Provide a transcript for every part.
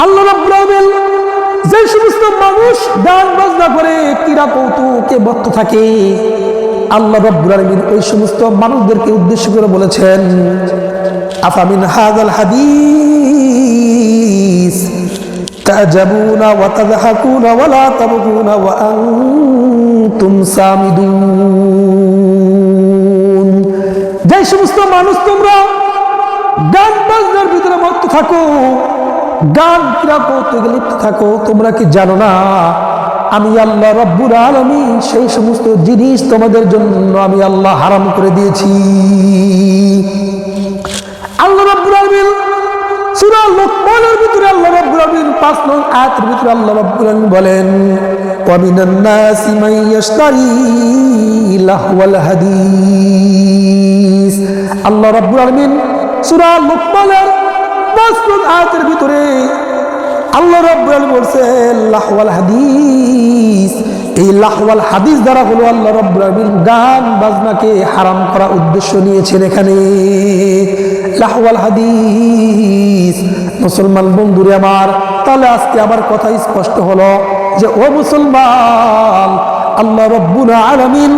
আল্লাহ রাব্বুল আলামিন যে সমস্ত মানুষ গান বাজনা করে ক্রীড়া কৌতুকে মত্ত থাকে, আল্লাহ রাব্বুল আলামিন ওই সমস্ত মানুষদেরকে উদ্দেশ্য করে বলেছেন, আফামিন হাযাল হাদিস তাজাবুনা ওয়া তাযহাকুনা ওয়া লা তাবকুনা ওয়া আনতুম সামিদুন। যে সমস্ত মানুষ তোমরা গান বাজনার ভিতরে মত্ত থাকো, গান ক্রীড়া কৌতুকে লিপ্ত থাকো, তোমরা কি জানো না আমি আল্লাহ রাব্বুল আলামিন সেই সমস্ত জিনিস তোমাদের জন্য আমি আল্লাহ হারাম করে দিয়েছি। আল্লাহ রাব্বুল আলামিন সূরা লুকমানের ভিতরে আল্লাহ রাব্বুল আলামিন ৫ নং আয়াতের ভিতরে আল্লাহ রাব্বুল আলামিন বলেন, ওয়া মিনান নাসি মান ইয়াশতারি লাহওয়াল হাদিস। আল্লাহ রাব্বুল আলামিন সূরা লুকমানের ৫ নং আয়াতের ভিতরে আল্লাহ রাব্বুল আলামিন বলেন লাহওয়াল হাদিস। এই লাহওয়াল হাদিস দ্বারা হলো আল্লাহ রাব্বুল আলামিন গান বাজনাকে হারাম করা উদ্দেশ্য নিয়েছেন এখানে। লাহওয়াল হাদিস। মুসলমান বন্ধুরে আমার, তাহলে আজকে আমার কথা স্পষ্ট হলো যে ও মুসলমান, আল্লাহ রাব্বুল আলামিন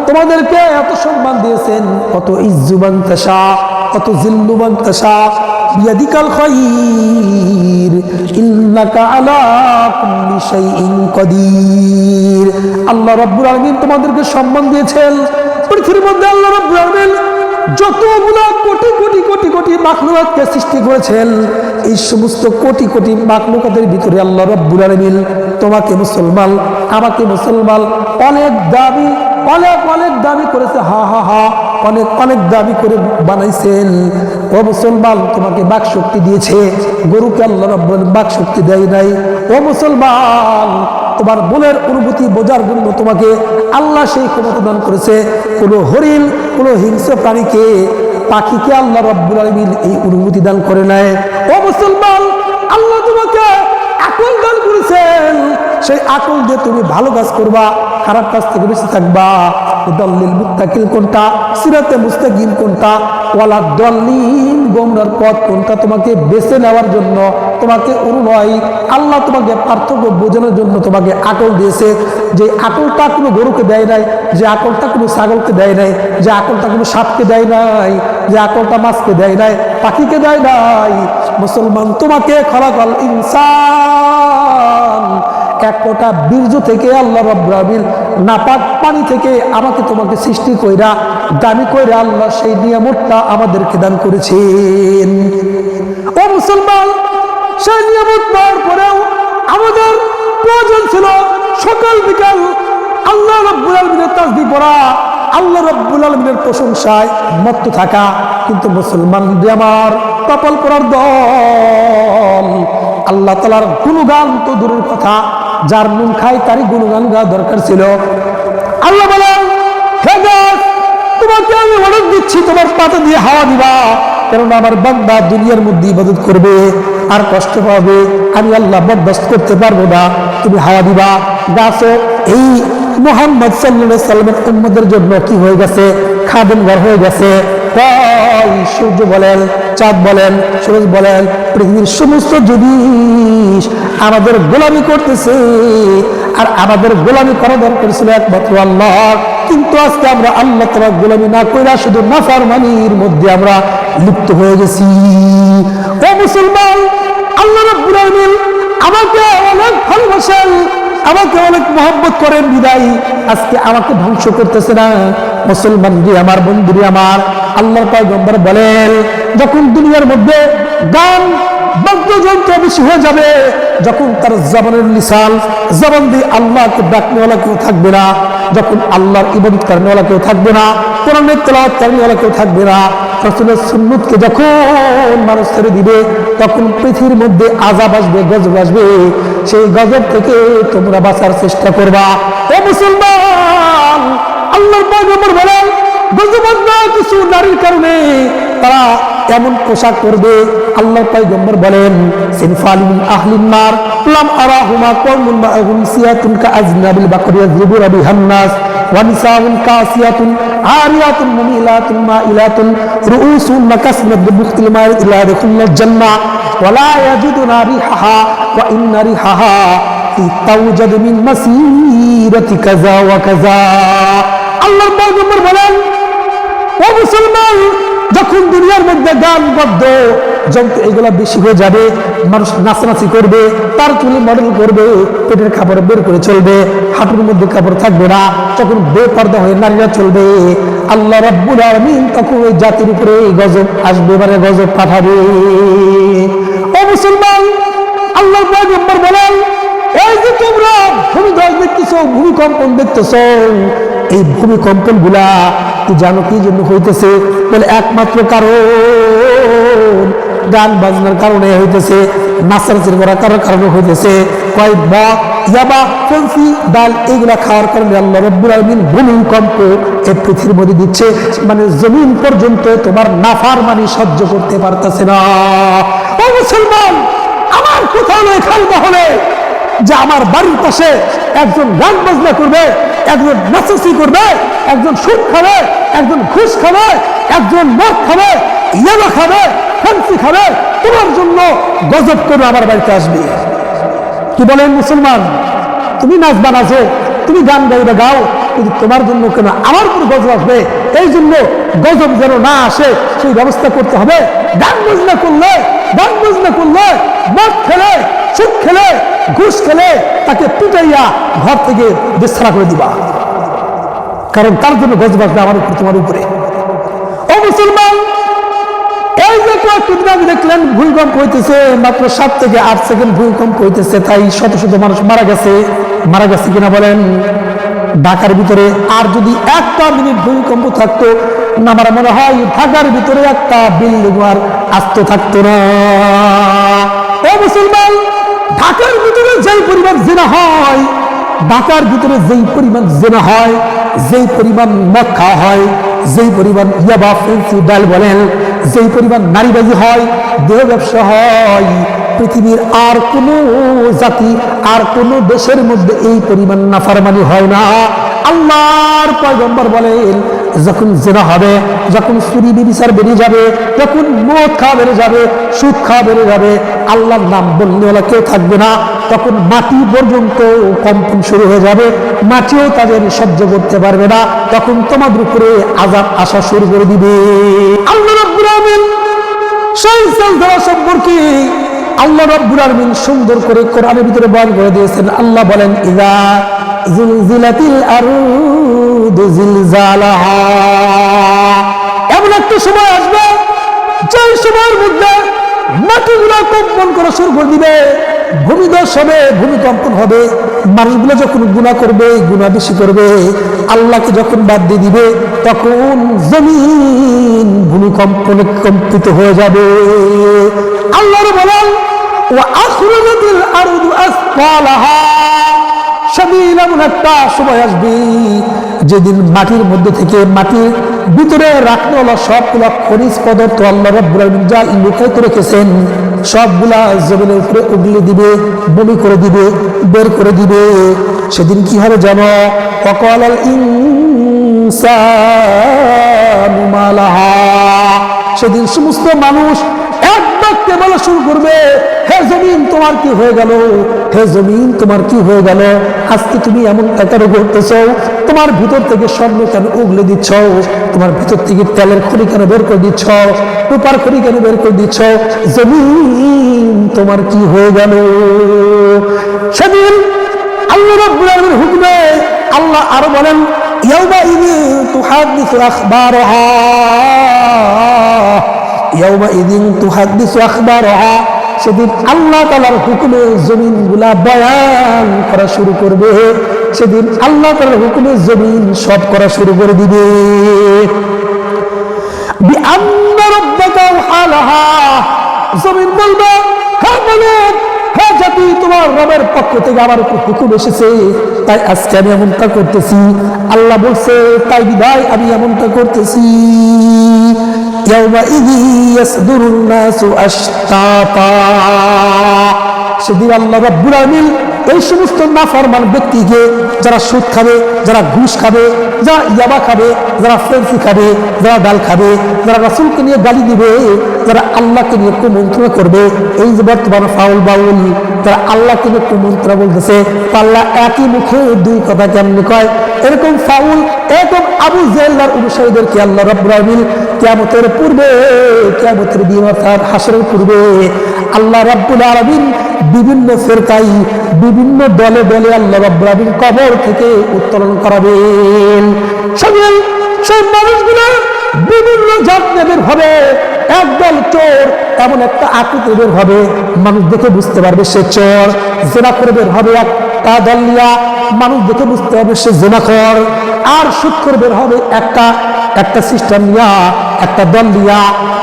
তোমাদেরকে এত সম্মান দিয়েছেন, কত ইজ্জুমান তাশা, কত জিল্লুমান তাশা, বিয়াদিকাল খায়র ইন্নাকা আলা কুল্লি শাইইন কাদির। আল্লাহ রাব্বুল আলামিন তোমাদেরকে সম্মান দিয়েছেন। পৃথিবীর মধ্যে আল্লাহ রাব্বুল আলামিন যতগুলো কোটি কোটি কোটি কোটি মাখলুকাতকে সৃষ্টি করেছেন, এই সমস্ত কোটি কোটি মাখলুকাতের ভিতরে আল্লাহ রাব্বুল আলামিন তোমাকে মুসলমান, আমাকে মুসলমান অনেক দাবি অনেক অনেক দাবি করেছে। হা হা হা, অনেক অনেক দাবি করে বানাইছেন। ও মুসলমান, তোমাকে বাক শক্তি দিয়েছে, গরুকে আল্লাহ রাব্বুল আলামিন বাক শক্তি দেয় নাই। ও মুসলমান, তোমার মনের অনুভূতি বোঝার জন্য তোমাকে আল্লাহ সেই ক্ষমতা দান করেছে। কোনো হরিণ, কোনো হিংস্র প্রাণীকে, পাখিকে আল্লাহ রাব্বুল আলামিন এই অনুভূতি দান করে নাই। ও মুসলমান, আল্লাহ তোমাকে আকল দান করেছেন। সেই আকল দিয়ে তুমি ভালো কাজ করবা, খারাপ কাজ থেকে বেঁচে থাকবা। দল্লিল মুত্তাকিল কোনটা, সিরাতে মুস্তাকিম কোনটা, ওয়ালা দল্লিল গোমরার পথ কোনটা, তোমাকে বেছে নেওয়ার জন্য, তোমাকে অনুনয় আল্লাহ তোমাকে পার্থক্য বোঝানোর জন্য তোমাকে আকল দিয়েছে। যে আকলটা কোনো গরুকে দেয় নাই, যে আকলটা কোনো ছাগলকে দেয় নাই, যে আকলটা কোনো সাপকে দেয় নাই, যে আকলটা মাছকে দেয় নাই, পাখিকে দেয় নাই। মুসলমান, তোমাকে খলাকাল ইনসান, এক ফোঁটা বীর্য থেকে আল্লাহ রাব্বুল আলামিন নাপাক পানি থেকে আমাকে তোমাকে সৃষ্টি কইরা দামি কইরা আল্লাহ সেই নিয়ামতটা আমাদেরকে দান করেছেন। ও মুসলমান, সেই নিয়ামত পাওয়ার পরেও আমাদের প্রয়োজন ছিল সকাল বিকাল আল্লাহ রাব্বুল আলামিনের তাসবিহ পড়া, আল্লাহ রাব্বুল আলামিনের প্রশংসায় মত্ত থাকা। কিন্তু মুসলমান আমার কপাল পড়ার দল, আল্লাহ তাআলার গুণগান তো দূরের কথা, যার নুন খায় তারই গুণগান গাওয়া দরকার ছিল। আল্লাহ বলেন, হে গাছ, তোমাকে আমি অর্ডার দিচ্ছি, তোমার পাতা দিয়ে হাওয়া দিবা, কেননা আমার বান্দা দুনিয়ার মধ্যে ইবাদত করবে আর কষ্ট পাবে, আমি আল্লাহ বরদাস্ত করতে পারবো না। তুমি হাওয়া দিবা। গাছও এই মুহাম্মদ সাল্লাল্লাহু আলাইহি সাল্লামের উম্মতের জন্য কি হয়ে গেছে? খাদেম ঘর হয়ে গেছে। সূর্য বলেন, চাঁদ বলেন, সূরজ বলেন, পৃথিবীর সমস্ত জিনিস আমাদের গোলামি করতেছে। আর আমাদের গোলামি করা দরকার ছিল একমাত্র আল্লাহ। কিন্তু আজকে আমরা আল্লাহ তাআলার গোলামি না কইরা শুধু নাফরমানির মধ্যে আমরা লিপ্ত হয়ে গেছি। ও মুসলমান, আল্লাহ রাব্বুল আলামিন আমাকে অনেক ভালোবাসেন, আমাকে অনেক মহব্বত করেন বিদায় আজকে আমাকে ধ্বংস করতেছে না। মুসলমান রে আমার, বন্ধু রে আমার, আল্লাহর পয়গম্বর বলেন, যখন দুনিয়ার মধ্যে গান বাদ্যযন্ত্র বেশি হয়ে যাবে, যখন তার জবানের লিসান, জবান দিয়ে আল্লাহকে ডাকনেওয়ালা কেউ থাকবে না, যখন আল্লাহর ইবাদত করনেওয়ালা কেউ থাকবে না, কোরআনের তেলাওয়াত করনেওয়ালা কেউ থাকবে না, রাসূলের সুন্নতকে যখন মানুষ ছেড়ে দিবে, তখন পৃথিবীর মধ্যে আযাব আসবে, গজব আসবে। সেই গজব থেকে তোমরা বাঁচার চেষ্টা করবা। ও মুসলমান, আল্লাহর পয়গম্বর বলেন, গজব আসবে কিছু নারীর কারণে, তারা এমন পোশাক করবে। আল্লাহর পয়গম্বর বলেন, সিনফান মিন আহলিন নার লাম আরাহুমা কওমুন মাআহুম সিয়াতুন কাআজনাবিল বাকরি ইয়াযরিবুনা বিহান নাস ওয়া নিসাউন কাসিয়াতুন আরিয়াতুন মুমিলাতুন মাইলাতুন রুউসুন কাসমাত বিখতিল মাই ইলা দুখুল জান্নাহ ওয়া লা ইয়াজিদুনা রিহাহা ওয়া ইন্না রিহাহা তাওজাদু মিন মাসিরাতি কাযা ওয়া কাযা। আল্লাহর পয়গম্বর বলেন, ও মুসলমান, যখন দুনিয়ার মধ্যে গান বাদ্য যন্ত্র এগুলা বেশি হয়ে যাবে, মানুষ নাচানাচি করবে, তার চুলে মডেল করবে, পেটের খাবার বের করে চলবে, হাঁটুর মধ্যে কাপড় থাকবে না, তখন বেপর্দা হয়ে নারীরা চলবে, আল্লাহ রাব্বুল আলামিন তখন ওই জাতির উপরে গজব আসবে, মানে গজব পাঠাবে। ও মুসলমান, আল্লাহর পয়গম্বর বলেন, এই যে তোমরা ভূমিধস দেখতেছ, ভূমিকম্পন দেখতেছ, এই ভূমিকম্পন গুলা কি জানো কি জন্য হইতেছে? বলে একমাত্র কারণ গান বাজনার কারণে হইতেছে, নাচানাচি করার কারণে হইতেছে। কয় মদ, ইয়াবা, ফেন্সি, ডাল এগুলা খাওয়ার কারণে আল্লাহ রাব্বুল আলামিন ভূমিকম্প এই পৃথিবীর মধ্যে দিচ্ছে, মানে জমিন পর্যন্ত তোমার নাফরমানি সহ্য করতে পারতেছে না। ও মুসলমান, আমার কোথাও এখানে তাহলে যে আমার বাড়ির পাশে একজন গান বাজনা করবে, একজন নাচানাচি করবে, একজন সুদ খাবে, একজন ঘুষ খাবে, একজন মদ খাবে, ইয়াবা খাবে, ফান্সি খাবে, তোমার জন্য গজব করে আমার বাড়িতে আসবে। কি বলেন মুসলমান? তুমি নাচবা নাচো, তুমি গান গাইবে গাও, কিন্তু তোমার জন্য কেন আমার উপর গজব আসবে? এই জন্য গজব যেন না আসে সেই ব্যবস্থা করতে হবে। গান বাজনা করলে, মদ খেলে, সুদ খেলে, ঘুষ খেলে তাকে পিটাইয়া ঘর থেকে বেছাড়া করে দিবা, কারণ তার জন্য গজব আসবে আমার উপর, তোমার উপরে। ও মুসলমান, এই যে কয়েকদিন আগে দেখলেন ভূমিকম্প হইতেছে, মাত্র 7 থেকে 8 সেকেন্ড ভূমিকম্প হইতেছে, তাই শত শত মানুষ মারা গেছে কিনা বলেন? ঢাকার ভিতরে আর যদি 1 মিনিট ভূমিকম্প থাকতো না, আমার মনে হয় ঢাকার ভিতরে একটা বিল্ডিং আর আস্ত থাকতো না। ও মুসলমান, ঢাকার ভিতরে যেই পরিমাণ জিনা হয়, ঢাকার ভিতরে যেই পরিমাণ জিনা হয়, যেই পরিমাণ মদ খাওয়া হয়, যেই পরিমাণ ইয়াবা, ফেন্সি, ডাল বলেন, যেই পরিমাণ নারীবাজি হয়, দেহ ব্যবসা হয়, পৃথিবীর আর কোনো জাতি, আর কোনো দেশের মধ্যে এই পরিমাণ নাফরমানি হয় না। আল্লাহর পয়গম্বর বলেন, যখন জিনা হবে, যখন চুরি ব্যভিচার বেড়ে যাবে, যখন মদ খাওয়া বেড়ে যাবে, সুদ খাওয়া বেড়ে যাবে, আল্লাহর নাম বললেওয়ালা কেউ থাকবে না, তখন মাটি পর্যন্ত কম্পন শুরু হয়ে যাবে, মাটিও তাদের সহ্য করতে পারবে না, তখন তোমাদের উপরে আযাব আসা শুরু করে দিবে। আল্লাহ রাব্বুল আলামিন সেই জলধারা সম্পর্কে আল্লাহ রাব্বুল আলামিন সুন্দর করে কোরআনের ভিতরে বয়ান করে দিয়েছেন। আল্লাহ বলেন, ইযা জিলজিলাতিল আরদু জিলজালাহা, এমন একটা সময় আসবে যে সময়ের মধ্যে মাটিগুলো কম্পন করা শুরু করে দিবে, ভূমিধস হবে, ভূমিকম্পন হবে, মানুষগুলো যখন গুনাহ করবে, গুনাহ বেশি করবে, আল্লাহকে যখন বাদ দিয়ে দিবে, তখন জমিন ভূমিকম্পনে কম্পিত হয়ে যাবে। আল্লাহ বলেন, ওয়া আখরাজাতিল আরদু আসফালাহা, সেদিন এমন একটা সময় আসবে যেদিন মাটির মধ্যে থেকে, মাটির ভিতরে রাখতে হলো সবগুলা খনিজ পদার্থ আল্লাহ রাব্বুল আলামিন যা লুকায়িত রেখেছেন, সবগুলা জমিনের উপরে উগলে দিবে, বমি করে দিবে, বের করে দিবে। সেদিন কি হবে জানো? ওয়াকালাল ইনসানু মা লাহা, সেদিন সমস্ত মানুষ এক বাক্যে বলা শুরু করবে, হে জমিন তোমার কি হয়ে গেল, হে জমিন তোমার কি হয়ে গেল, আজকে তুমি এমন কেন করতেছ, তোমার ভিতর থেকে স্বর্ণ কেন উগলে দিচ্ছ, তোমার ভিতর থেকে তেলের খনি কেন বের করে দিচ্ছ, রূপার খনি কেন বের করে দিচ্ছ, জমিন তোমার কি হয়ে গেল। সেদিন আল্লাহ রাব্বুল আলামিনের হুকুমে আল্লাহ আরো বলেন, ইয়াউমাইযিন তুহাদ্দিসু আখবারহা, ইয়াউমাইযিন তুহাদ্দিসু আখবারহা, সেদিন আল্লাহ তাআলার হুকুমে জমিনগুলা বয়ান করা শুরু করবে, সেদিন আল্লাহ তাআলার হুকুমে জমিন সব করা শুরু করে দিবে। বিআন্না রাব্বাকা ওয়াহালাহা, জমিন বলবে, হ্যাঁ বলুন, হ্যাঁ জাতি, তোমার রবের পক্ষ থেকে আমার উপর হুকুম এসেছে, তাই আজকে আমি এমনটা করতেছি। আল্লাহ বলছে, তাই বিদায় আমি এমনটা করতেছি। সেদিন আল্লাহ রাব্বুল আলামিন এই সমস্ত নাফরমান ব্যক্তিকে যারা সুদ খাবে, যারা ঘুষ খাবে, যারা ইয়াবা খাবে, যারা ফেন্সি খাবে, যারা ডাল খাবে, যারা রাসূলকে নিয়ে গালি দিবে, যারা আল্লাহকে নিয়ে কুমন্ত্রণা করবে, এই যে বর্তমান ফাউল বাউল যারা আল্লাহকে নিয়ে কুমন্ত্রণা বলতেছে, আল্লাহ একই মুখে দুই কথা কেমনি কয়? এরকম ফাউল, এরকম আবু জেহেলের অনুসারীদেরকে আল্লাহ রাব্বুল আলামিন কিয়ামতের পূর্বে, কিয়ামতের দিন অর্থাৎ হাসরের পূর্বে আল্লাহ রাব্বুল আলামিন বিভিন্ন ফেরকায়, বিভিন্ন দলে দলে আল্লাহ রাব্বুল আলামিন কবর থেকে উত্তোলন করাবেন। সেই মানুষগুলো বিভিন্ন জাত বের হবে, একদল চোর এমন একটা আকৃতি বের হবে, মানুষ দেখে বুঝতে পারবে সে চোর। জেনা করে বের হবে একটা দলিয়া, মানুষ দেখে বুঝতে পারবে সে জেনাখর। আর সুদখোর বের হবে একটা সিস্টেম নিয়া, একটা দল নিয়া,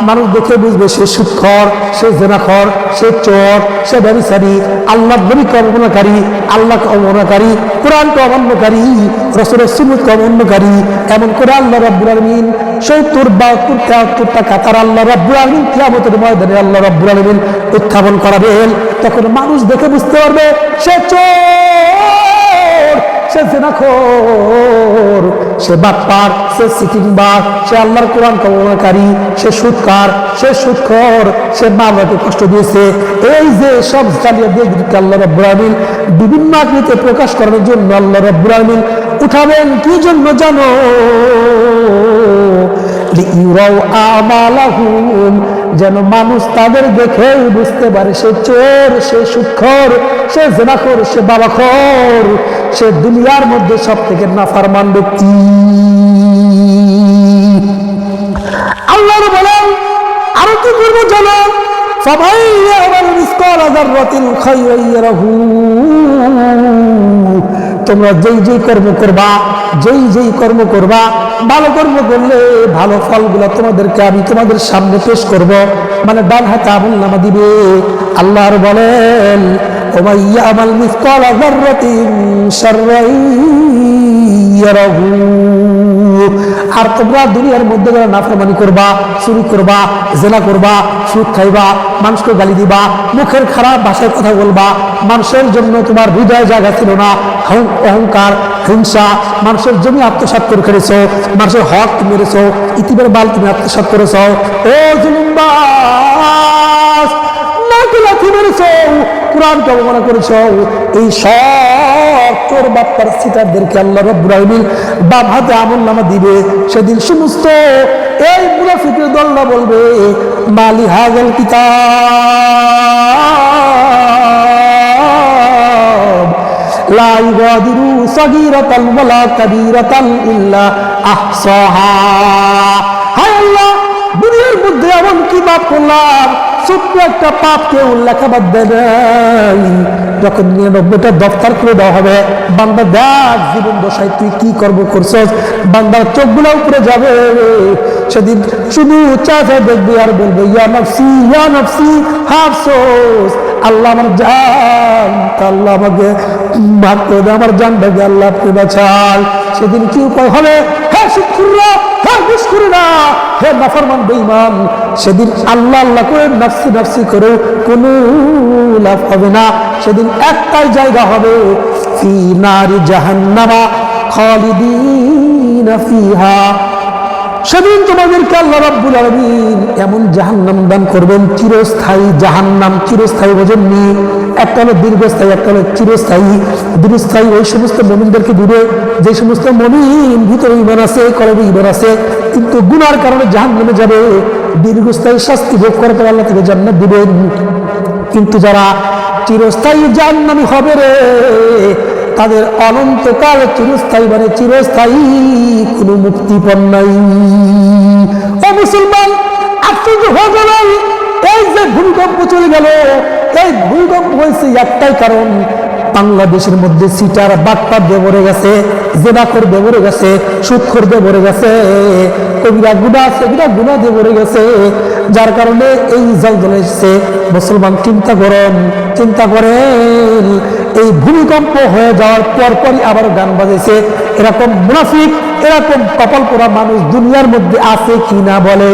মানুষ দেখে বুঝবে সে সুদখোর, সে জেনাখর, সে চোর, সে ব্যভিচারী, আল্লাহর নবীকে অবমাননাকারী, আল্লাহকে অবমাননাকারী, কোরআনকে অমান্যকারী, রাসূলের সুন্নাতকে অমান্যকারী। এমন করে আল্লাহ রাব্বুল আলামিন ৭০-৭২টা কাতার আল্লাহ রাব্বুল আলামিন কিয়ামতের ময়দানে আল্লাহ রাব্বুল আলামিন উত্থাপন করাবেন। তখন মানুষ দেখে বুঝতে পারবে সে চোর, সে জেনাখোর, সে বাটপার, সে সিটিংবাজ, সে আল্লাহর কোরআন অবমাননাকারী, সে সুদকার, সে সুদখোর, সে মা বাবাকে কষ্ট দিয়েছে। এই যে সব জালিয়া দিয়ে আল্লাহ রাব্বুল আলামিন বিভিন্ন আকৃতিতে প্রকাশ করার জন্য আল্লাহ রাব্বুল আলামিন উঠাবেন। কি জন্য জানো? লিইউরাউ আমালাহুম, যেন মানুষ তাদের দেখে বুঝতে পারে সে চোর, সে সুদখোর, সে জেনাখোর, সে বাবাখোর, সে দুনিয়ার মধ্যে সব থেকে নাফরমান ব্যক্তি। আল্লাহ বলেন আরো কি করবো জানো? সবাই আমার মিসকাল যাররাতিন খায়রান ইয়ারাহু, তোমরা যেই কর্ম করবা, যেই কর্ম করবা, ভালো কর্ম করলে ভালো ফলগুলো তোমাদেরকে আমি তোমাদের সামনে পেশ করব, মানে ডান হাতে আমলনামা দিবে। আল্লাহ বলেন ওমাই ইয়ামাল মিসকাল যাররাতিন শাররান ইয়ারাহু, আর তোমরা দুনিয়ার মধ্যে যারা নাফরমানি করবা, চুরি করবা, জেনা করবা, সুদ খাইবা, মানুষকে গালি দিবা, মুখের খারাপ ভাষায় কথা বলবা, মানুষের জন্য তোমার হৃদয় জায়গা ছিল না, অহংকার, হিংসা, মানুষের জমি আত্মসাৎ করে খেলেছো, মানুষের হক মেরেছো, ইতিমের বাল তুমি আত্মসাৎ করেছো, ও জুলুমবাজ, লাঠি মেরেছো, কোরআনকে অবমাননা করেছো, এই সব চোর বাটপার সিটারদেরকে আল্লাহ রাব্বুল আলামিন বাম হাতে আমলনামা দিবে। সেদিন সমস্ত এই মুনাফিকের দলরা বলবে মালি হাযাল কিতাব লা ইউগাদিরু সাগীরাতান ওয়ালা কাবীরাতান ইল্লা আহসাহা। হায় আল্লাহ, দুনিয়ার মধ্যে এমন কি পাপ করলাম, ছোট্ট একটা পাপকে লেখা বাদ দেয় নাই। যখন ৯৯টা দফতর করে দেওয়া হবে, বান্দা দেখ জীবন দশায় তুই কি কর্ম করছস, বান্দার চোখগুলো উপরে যাবে। সেদিন শুধু চাচা দেখবে আর বলবে ইয়া নফসি, ইয়া নফসি, আফসোস, আল্লাহ আমার জান, আল্লাহ আমাকে মাফ করে দে, আমার জানটাকে আল্লাহ আপনি বাঁচান। সেদিন কি উপায় হবে? হ্যাঁ শুকরিয়া, হ্যাঁ বিশকুরিনা, হে নাফরমান বেঈমান, সেদিন আল্লাহ আল্লাহ করে নাফসি নাফসি করে কোনো লাভ হবে না। সেদিন একটাই জায়গা হবে, ফি নারি জাহান্নামা খালিদিনা ফিহা। সেদিন তোমাদেরকে আল্লাহ রাব্বুল আলামিন এমন জাহান্নাম দান করবেন, চিরস্থায়ী জাহান্নাম। চিরস্থায়ী বোঝেননি? একটা হলো দীর্ঘস্থায়ী, একটা হলো চিরস্থায়ী। দীর্ঘস্থায়ী ওই সমস্ত মুমিনদেরকে দিবে যে সমস্ত মুমিন ভিতরে ঈমান আছে, কলবে ঈমান আছে, কিন্তু গুনার কারণে জাহান্নামে যাবে। দীর্ঘস্থায়ী শাস্তি ভোগ করার পর আল্লাহ তাকে জান্নাত দিবেন। কিন্তু যারা চিরস্থায়ী জাহান্নামী হবে রে, তাদের অনন্তকাল চিরস্থায়ী, মানে চিরস্থায়ী কোনো মুক্তিপণ নাই। ও মুসলমান, আশ্চর্য হয়ে গেল, এই যে ভূমিকম্প চলে গেল, এই ভূমিকম্প হয়েছে একটাই কারণ, বাংলাদেশের মধ্যে সিটার বাটপার দিয়ে ভরে গেছে, জেনাখোর দিয়ে ভরে গেছে, সুদখোর দিয়ে ভরে গেছে, কবিরা গুনাহ আছে, কবিরা গুনাহ দিয়ে ভরে গেছে, যার কারণে এই জলজলে এসেছে। মুসলমান চিন্তা করেন, এই ভূমিকম্প হয়ে যাওয়ার পরপরই আবার গান বাজেছে। এরকম মুনাফিক, এরকম কপাল পোড়া মানুষ দুনিয়ার মধ্যে আছে কিনা বলে?